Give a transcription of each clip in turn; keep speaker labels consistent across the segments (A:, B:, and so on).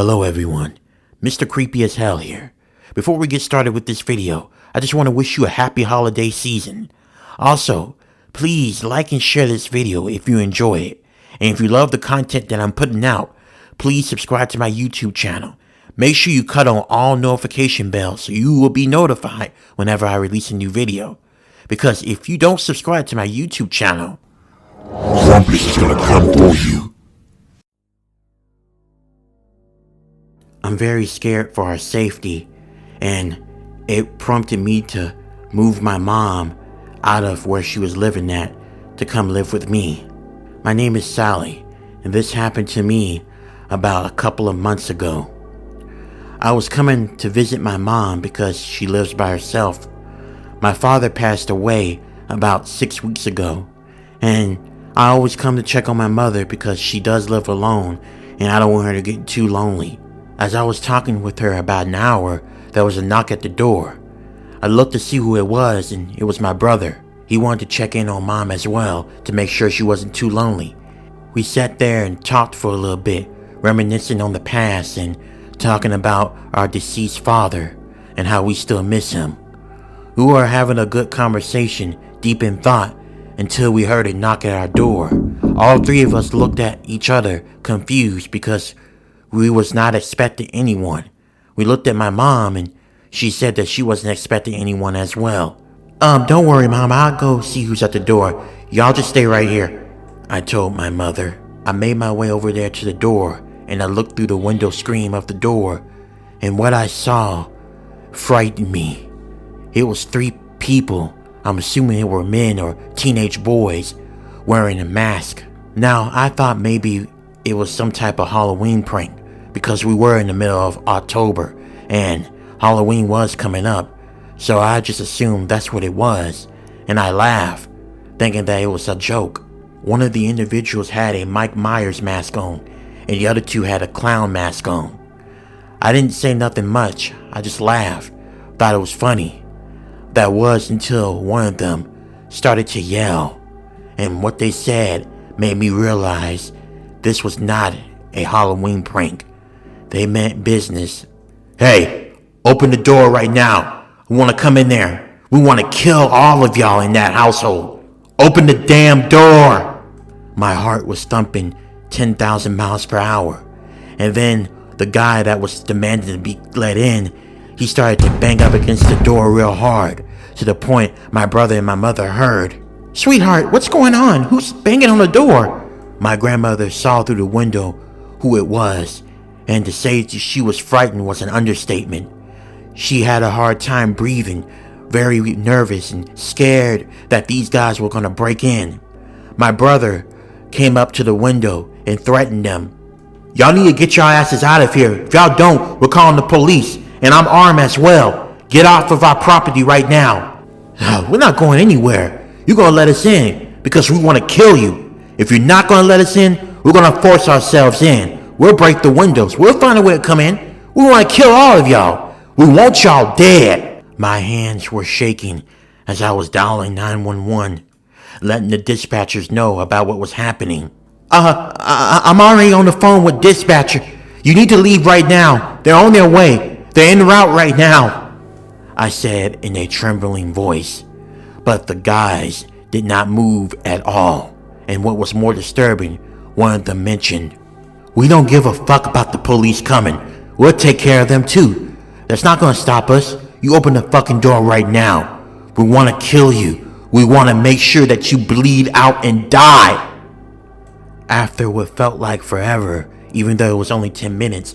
A: Hello everyone, Mr. Creepy as Hell here. Before we get started with this video, I just want to wish you a happy holiday season. Also, please like and share this video if you enjoy it. And if you love the content that I'm putting out, please subscribe to my YouTube channel. Make sure you cut on all notification bells so you will be notified whenever I release a new video. Because if you don't subscribe to my YouTube channel,
B: Grumpus is gonna come for you.
A: I'm very scared for our safety, and it prompted me to move my mom out of where she was living at to come live with me. My name is Sally, and this happened to me about a couple of months ago. I was coming to visit my mom because she lives by herself. My father passed away about 6 weeks ago, and I always come to check on my mother because she does live alone, and I don't want her to get too lonely. As I was talking with her about an hour, there was a knock at the door. I looked to see who it was, and it was my brother. He wanted to check in on Mom as well to make sure she wasn't too lonely. We sat there and talked for a little bit, reminiscing on the past and talking about our deceased father and how we still miss him. We were having a good conversation, deep in thought, until we heard a knock at our door. All three of us looked at each other, confused because we was not expecting anyone. We looked at my mom and she said that she wasn't expecting anyone as well. Don't worry, Mom, I'll go see who's at the door. Y'all just stay right here, I told my mother. I made my way over there to the door and I looked through the window screen of the door, and what I saw frightened me. It was 3 people, I'm assuming they were men or teenage boys, wearing a mask. Now, I thought maybe it was some type of Halloween prank because we were in the middle of October and Halloween was coming up, so I just assumed that's what it was, and I laughed, thinking that it was a joke. One of the individuals had a Mike Myers mask on, and the other 2 had a clown mask on. I didn't say nothing much, I just laughed, thought it was funny. That was until one of them started to yell, and what they said made me realize this was not a Halloween prank. They meant business. Hey, open the door right now. I want to come in there. We want to kill all of y'all in that household. Open the damn door. My heart was thumping 10,000 miles per hour. And then the guy that was demanding to be let in, he started to bang up against the door real hard, to the point my brother and my mother heard. Sweetheart, what's going on? Who's banging on the door? My grandmother saw through the window who it was, and to say that she was frightened was an understatement. She had a hard time breathing, very nervous and scared that these guys were going to break in. My brother came up to the window and threatened them. Y'all need to get your asses out of here. If y'all don't, we're calling the police, and I'm armed as well. Get off of our property right now. We're not going anywhere. You're going to let us in because we want to kill you. If you're not going to let us in, we're going to force ourselves in. We'll break the windows. We'll find a way to come in. We want to kill all of y'all. We want y'all dead. My hands were shaking as I was dialing 911, letting the dispatchers know about what was happening. I'm already on the phone with dispatcher. You need to leave right now. They're on their way. They're en route right now, I said in a trembling voice. But the guys did not move at all. And what was more disturbing, one of them mentioned, we don't give a fuck about the police coming. We'll take care of them too. That's not gonna stop us. You open the fucking door right now. We wanna kill you. We wanna make sure that you bleed out and die. After what felt like forever, even though it was only 10 minutes,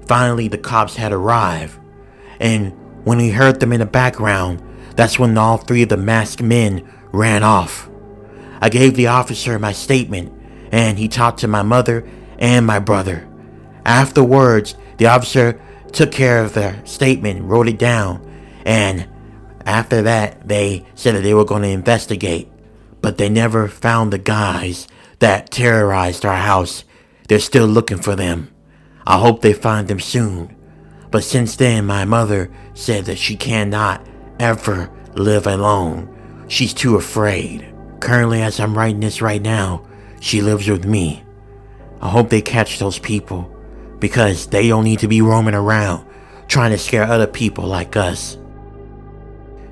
A: finally the cops had arrived. And when we heard them in the background, that's when all 3 of the masked men ran off. I gave the officer my statement, and he talked to my mother and my brother. Afterwards, the officer took care of their statement, wrote it down, and after that, they said that they were going to investigate. But they never found the guys that terrorized our house. They're still looking for them. I hope they find them soon. But since then, my mother said that she cannot ever live alone. She's too afraid. Currently, as I'm writing this right now, she lives with me. I hope they catch those people, because they don't need to be roaming around trying to scare other people like us.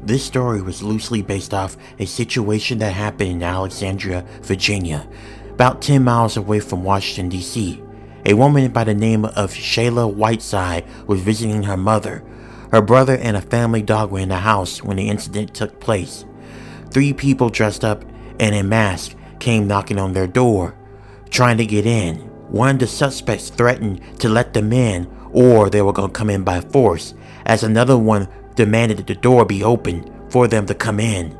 A: This story was loosely based off a situation that happened in Alexandria, Virginia, about 10 miles away from Washington, D.C. A woman by the name of Shayla Whiteside was visiting her mother. Her brother and a family dog were in the house when the incident took place. 3 people dressed up and in masks came knocking on their door, trying to get in. One of the suspects threatened to let them in or they were going to come in by force, as another one demanded that the door be opened for them to come in.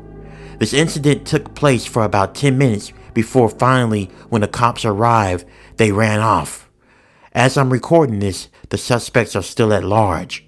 A: This incident took place for about 10 minutes before finally, when the cops arrived, they ran off. As I'm recording this, the suspects are still at large.